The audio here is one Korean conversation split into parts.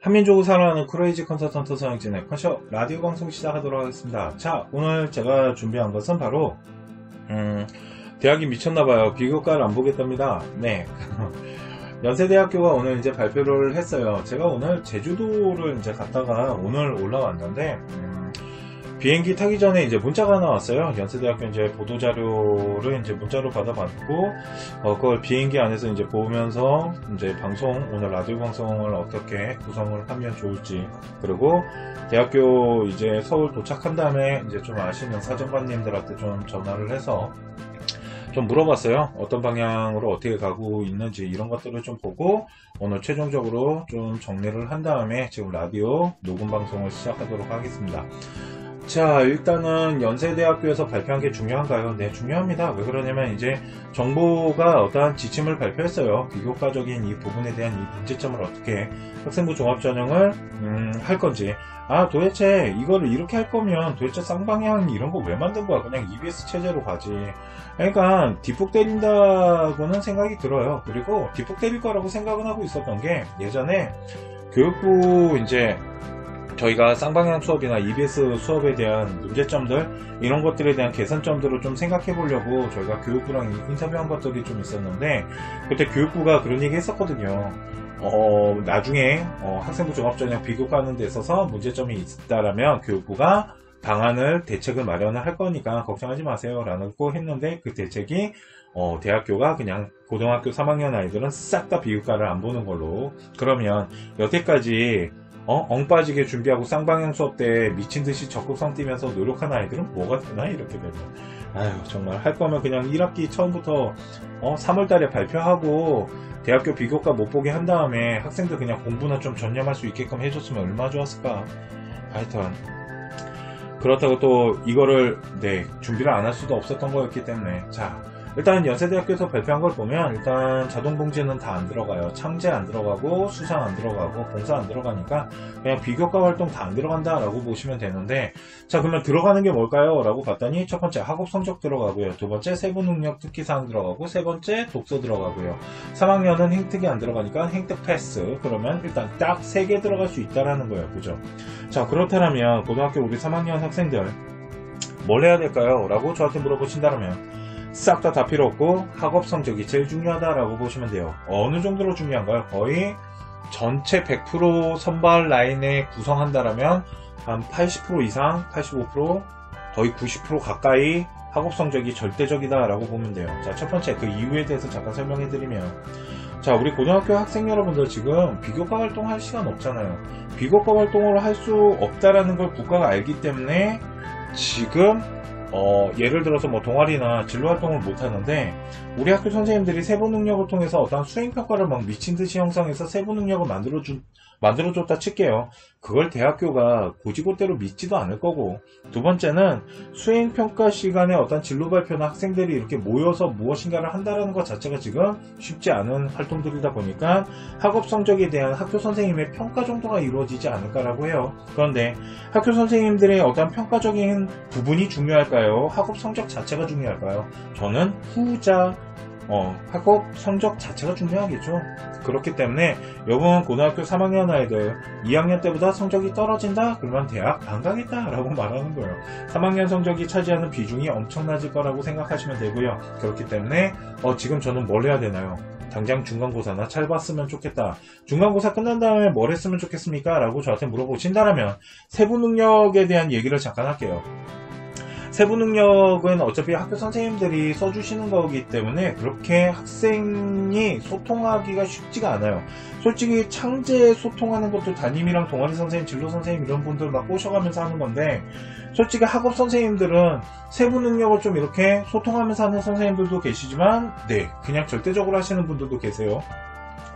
한민족을 사랑하는 크레이지 컨설턴트 서영진의 컨쇼 라디오 방송 시작하도록 하겠습니다. 자, 오늘 제가 준비한 것은 바로 대학이 미쳤나봐요. 비교과를 안 보겠답니다. 네. 연세대학교가 오늘 이제 발표를 했어요. 제가 오늘 제주도를 이제 갔다가 오늘 올라왔는데 비행기 타기 전에 이제 문자가 하나 왔어요. 연세대학교 이제 보도자료를 이제 문자로 받아봤고, 그걸 비행기 안에서 이제 보면서 이제 오늘 라디오 방송을 어떻게 구성을 하면 좋을지, 그리고 대학교 이제 서울 도착한 다음에 이제 좀 아시는 사정관님들한테 좀 전화를 해서 좀 물어봤어요. 어떤 방향으로 어떻게 가고 있는지 이런 것들을 좀 보고 오늘 최종적으로 좀 정리를 한 다음에 지금 라디오 녹음 방송을 시작하도록 하겠습니다. 자, 일단은 연세대학교에서 발표한 게 중요한가요? 네, 중요합니다. 왜 그러냐면 이제 정부가 어떠한 지침을 발표했어요. 비교과적인 이 부분에 대한 이 문제점을 어떻게 학생부 종합전형을 할 건지. 도대체 이거를 이렇게 할 거면 도대체 쌍방향 이런 거 왜 만든 거야? 그냥 EBS 체제로 가지. 그러니까 뒷북 때린다고는 생각이 들어요. 그리고 뒷북 때릴 거라고 생각은 하고 있었던 게 예전에 교육부 이제 저희가 쌍방향 수업이나 EBS 수업에 대한 문제점들 이런 것들에 대한 개선점들을 좀 생각해 보려고 저희가 교육부랑 인터뷰한 것들이 좀 있었는데 그때 교육부가 그런 얘기 했었거든요. 나중에 학생부 종합전형 비교과하는 데 있어서 문제점이 있다라면 교육부가 방안을 대책을 마련을 할 거니까 걱정하지 마세요 라고 했는데 그 대책이 대학교가 그냥 고등학교 3학년 아이들은 싹 다 비교과를 안 보는 걸로. 그러면 여태까지 엉빠지게 준비하고 쌍방향 수업 때 미친듯이 적극성 뛰면서 노력한 아이들은 뭐가 되나 이렇게 되면. 정말 할 거면 그냥 1학기 처음부터 3월달에 발표하고 대학교 비교과 못 보게 한 다음에 학생들 그냥 공부나 좀 전념할 수 있게끔 해줬으면 얼마나 좋았을까. 하여튼 그렇다고 또 이거를 준비를 안 할 수도 없었던 거였기 때문에. 자, 일단 연세대학교에서 발표한 걸 보면 일단 자동봉지는 다 안 들어가요. 창제 안 들어가고 수상 안 들어가고 봉사 안 들어가니까 그냥 비교과 활동 다 안 들어간다 라고 보시면 되는데, 자, 그러면 들어가는 게 뭘까요? 라고 봤더니 첫 번째 학업 성적 들어가고요. 두 번째 세부 능력 특기사항 들어가고, 세 번째 독서 들어가고요. 3학년은 행특이 안 들어가니까 행특 패스. 그러면 일단 딱 3개 들어갈 수 있다라는 거예요. 그죠? 자, 그렇다면 고등학교 우리 3학년 학생들 뭘 해야 될까요? 라고 저한테 물어보신다면 싹 다 필요 없고 학업 성적이 제일 중요하다라고 보시면 돼요. 어느 정도로 중요한가요? 거의 전체 100% 선발 라인에 구성한다라면 한 80% 이상, 85%, 거의 90% 가까이 학업 성적이 절대적이다라고 보면 돼요. 자, 첫 번째 그 이유에 대해서 잠깐 설명해 드리면, 자, 우리 고등학교 학생 여러분들 지금 비교과 활동할 시간 없잖아요. 비교과 활동을 할 수 없다라는 걸 국가가 알기 때문에 지금 예를 들어서 뭐 동아리나 진로 활동을 못 하는데 우리 학교 선생님들이 세부 능력을 통해서 어떤 수행 평가를 막 미친 듯이 형성해서 세부 능력을 만들어줬다 칠게요. 그걸 대학교가 고지고대로 믿지도 않을 거고, 두 번째는 수행 평가 시간에 어떤 진로 발표나 학생들이 이렇게 모여서 무엇인가를 한다는 것 자체가 지금 쉽지 않은 활동들이다 보니까 학업 성적에 대한 학교 선생님의 평가 정도가 이루어지지 않을까라고 해요. 그런데 학교 선생님들의 어떤 평가적인 부분이 중요할까요? 학업 성적 자체가 중요할까요? 저는 후자. 학업 성적 자체가 중요하겠죠. 그렇기 때문에 여러분 고등학교 3학년 아이들 2학년 때보다 성적이 떨어진다? 그러면 대학 안 가겠다 라고 말하는 거예요. 3학년 성적이 차지하는 비중이 엄청나질 거라고 생각하시면 되고요. 그렇기 때문에 지금 저는 뭘 해야 되나요? 당장 중간고사나 잘 봤으면 좋겠다. 중간고사 끝난 다음에 뭘 했으면 좋겠습니까? 라고 저한테 물어보신다면 세부 능력에 대한 얘기를 잠깐 할게요. 세부 능력은 어차피 학교 선생님들이 써주시는 거기 때문에 그렇게 학생이 소통하기가 쉽지가 않아요. 솔직히 창제 소통하는 것도 담임이랑 동아리 선생님, 진로 선생님 이런 분들 막 꼬셔가면서 하는 건데, 솔직히 학업 선생님들은 세부 능력을 좀 이렇게 소통하면서 하는 선생님들도 계시지만 그냥 절대적으로 하시는 분들도 계세요.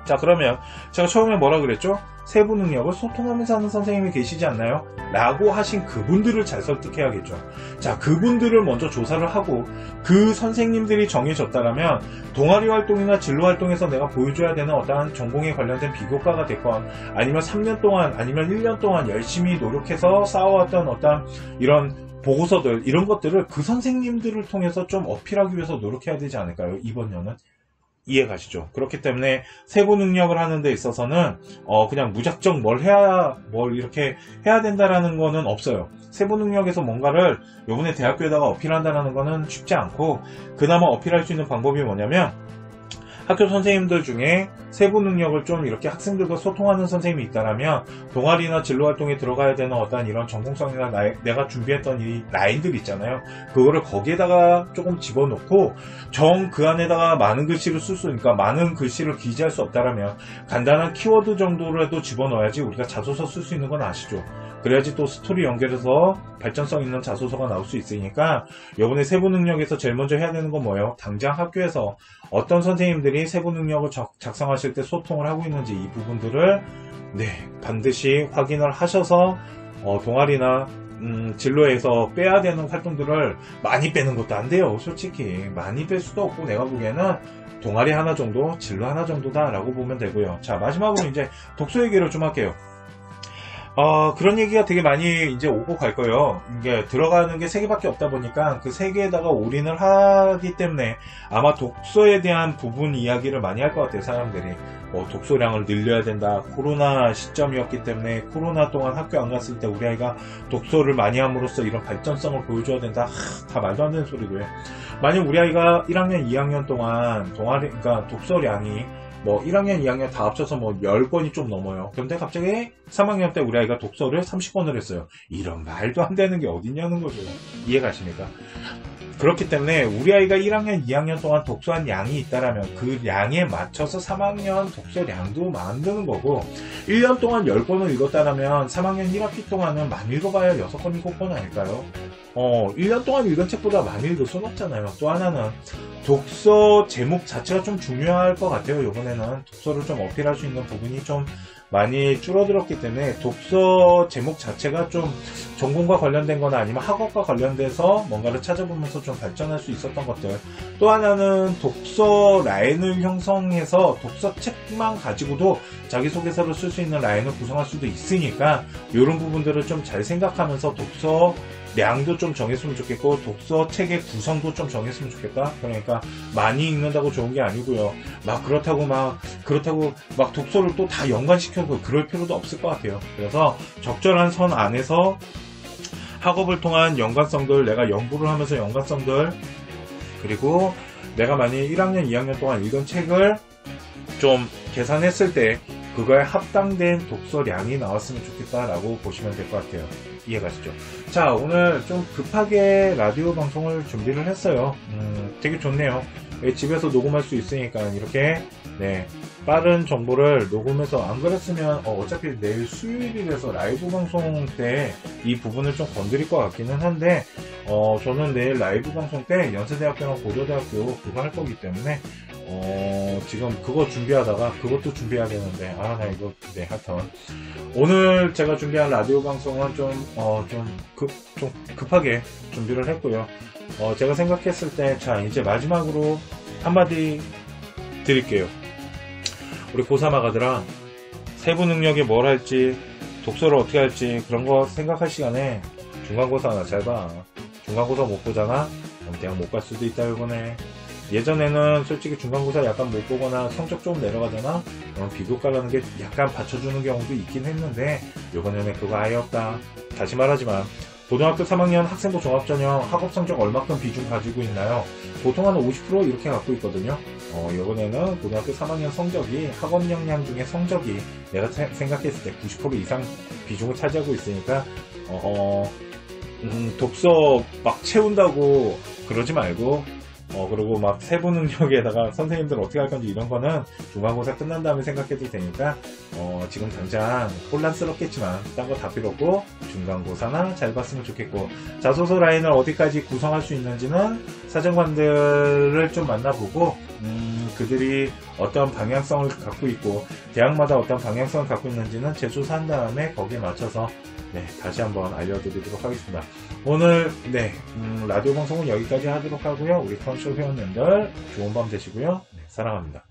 자, 그러면 제가 처음에 뭐라 그랬죠? 세부 능력을 소통하면서 하는 선생님이 계시지 않나요? 라고 하신 그분들을 잘 설득해야겠죠. 자, 그분들을 먼저 조사를 하고 그 선생님들이 정해졌다라면 동아리 활동이나 진로 활동에서 내가 보여줘야 되는 어떠한 전공에 관련된 비교과가 됐건, 아니면 3년 동안 아니면 1년 동안 열심히 노력해서 쌓아왔던 어떤 이런 보고서들, 이런 것들을 그 선생님들을 통해서 좀 어필하기 위해서 노력해야 되지 않을까요? 이번 년은 이해 가시죠? 그렇기 때문에 세부 능력을 하는 데 있어서는 그냥 무작정 이렇게 해야 된다라는 거는 없어요. 세부 능력에서 뭔가를 요번에 대학교에다가 어필한다라는 거는 쉽지 않고, 그나마 어필할 수 있는 방법이 뭐냐면, 학교 선생님들 중에 세부 능력을 좀 이렇게 학생들과 소통하는 선생님이 있다라면 동아리나 진로 활동에 들어가야 되는 어떤 이런 전공성이나 내가 준비했던 이 라인들 있잖아요. 그거를 거기에다가 조금 집어넣고 그 안에다가 많은 글씨를 쓸 수 있으니까 많은 글씨를 기재할 수 없다라면 간단한 키워드 정도라도 집어넣어야지 우리가 자소서 쓸 수 있는 건 아시죠? 그래야지 또 스토리 연결해서 발전성 있는 자소서가 나올 수 있으니까, 이번에 세부 능력에서 제일 먼저 해야 되는 건 뭐예요? 당장 학교에서 어떤 선생님들이 세부 능력을 작성하실 때 소통을 하고 있는지 이 부분들을 반드시 확인을 하셔서 동아리나 진로에서 빼야 되는 활동들을 많이 빼는 것도 안 돼요. 솔직히 많이 뺄 수도 없고, 내가 보기에는 동아리 하나 정도, 진로 하나 정도다라고 보면 되고요. 자, 마지막으로 이제 독서 얘기를 좀 할게요. 그런 얘기가 되게 많이 이제 오고 갈 거예요. 이게 들어가는 게 3개밖에 없다 보니까 그 3개에다가 올인을 하기 때문에 아마 독서에 대한 부분 이야기를 많이 할 것 같아요, 사람들이. 독서량을 늘려야 된다. 코로나 시점이었기 때문에 코로나 동안 학교 안 갔을 때 우리 아이가 독서를 많이 함으로써 이런 발전성을 보여줘야 된다. 다 말도 안 되는 소리고요. 만약 우리 아이가 1학년, 2학년 동안 그러니까 독서량이 1학년, 2학년 다 합쳐서 10권이 좀 넘어요. 그런데 갑자기 3학년 때 우리 아이가 독서를 30권을 했어요. 이런 말도 안 되는 게 어딨냐는 거죠. 이해가십니까? 그렇기 때문에 우리 아이가 1학년, 2학년 동안 독서한 양이 있다라면 그 양에 맞춰서 3학년 독서량도 만드는 거고, 1년 동안 10권을 읽었다라면 3학년 1학기 동안은 많이 읽어봐야 6권, 7권 아닐까요? 1년 동안 읽은 책보다 많이 읽을 수는 없잖아요. 또 하나는 독서 제목 자체가 좀 중요할 것 같아요. 이번에는 독서를 좀 어필할 수 있는 부분이 좀 많이 줄어들었기 때문에 독서 제목 자체가 좀 전공과 관련된 거나 아니면 학업과 관련돼서 뭔가를 찾아보면서 좀 발전할 수 있었던 것들. 또 하나는 독서 라인을 형성해서 독서 책만 가지고도 자기소개서를 쓸 수 있는 라인을 구성할 수도 있으니까 이런 부분들을 좀 잘 생각하면서 독서 량도 좀 정했으면 좋겠고, 독서 책의 구성도 좀 정했으면 좋겠다. 그러니까 많이 읽는다고 좋은 게 아니고요. 그렇다고 독서를 또 다 연관시켜서 그럴 필요도 없을 것 같아요. 그래서 적절한 선 안에서 학업을 통한 연관성들, 내가 연구를 하면서 연관성들, 그리고 내가 만약 1학년, 2학년 동안 읽은 책을 좀 계산했을 때 그거에 합당된 독서량이 나왔으면 좋겠다라고 보시면 될 것 같아요. 이해가시죠? 자, 오늘 좀 급하게 라디오 방송을 준비를 했어요. 되게 좋네요. 집에서 녹음할 수 있으니까 이렇게 빠른 정보를 녹음해서, 안 그랬으면 어차피 내일 수요일이라서 라이브 방송 때 이 부분을 좀 건드릴 것 같기는 한데, 저는 내일 라이브 방송 때 연세대학교랑 고려대학교 그거 할 거기 때문에 지금 그거 준비하다가 그것도 준비해야 되는데 하여튼 오늘 제가 준비한 라디오 방송은 좀 급하게 준비를 했고요. 제가 생각했을 때, 자, 이제 마지막으로 한마디 드릴게요. 우리 고3 아가들아, 세부 능력에 뭘 할지, 독서를 어떻게 할지 그런 거 생각할 시간에 중간고사나 잘 봐. 중간고사 못 보잖아? 그럼 대학 못 갈 수도 있다 이번에. 예전에는 솔직히 중간고사 약간 못 보거나 성적 좀 내려가잖아? 그럼 비교 가라는 게 약간 받쳐주는 경우도 있긴 했는데, 요번에는 그거 아예 없다. 다시 말하지만 고등학교 3학년 학생부 종합전형 학업 성적 얼마큼 비중 가지고 있나요? 보통 한 50% 이렇게 갖고 있거든요. 요번에는 고등학교 3학년 성적이 학업 역량 중에 성적이 내가 생각했을 때 90% 이상 비중을 차지하고 있으니까 독서 막 채운다고 그러지 말고, 그리고 막 세부 능력에다가 선생님들 어떻게 할 건지 이런 거는 중간고사 끝난 다음에 생각해도 되니까, 지금 당장 혼란스럽겠지만 딴 거 다 필요 없고 중간고사나 잘 봤으면 좋겠고, 자소서 라인을 어디까지 구성할 수 있는지는 사정관들을 좀 만나보고, 그들이 어떤 방향성을 갖고 있고 대학마다 어떤 방향성을 갖고 있는지는 재조사한 다음에 거기에 맞춰서 다시 한번 알려드리도록 하겠습니다. 오늘 라디오 방송은 여기까지 하도록 하고요. 우리 컨쇼 회원님들 좋은 밤 되시고요. 사랑합니다.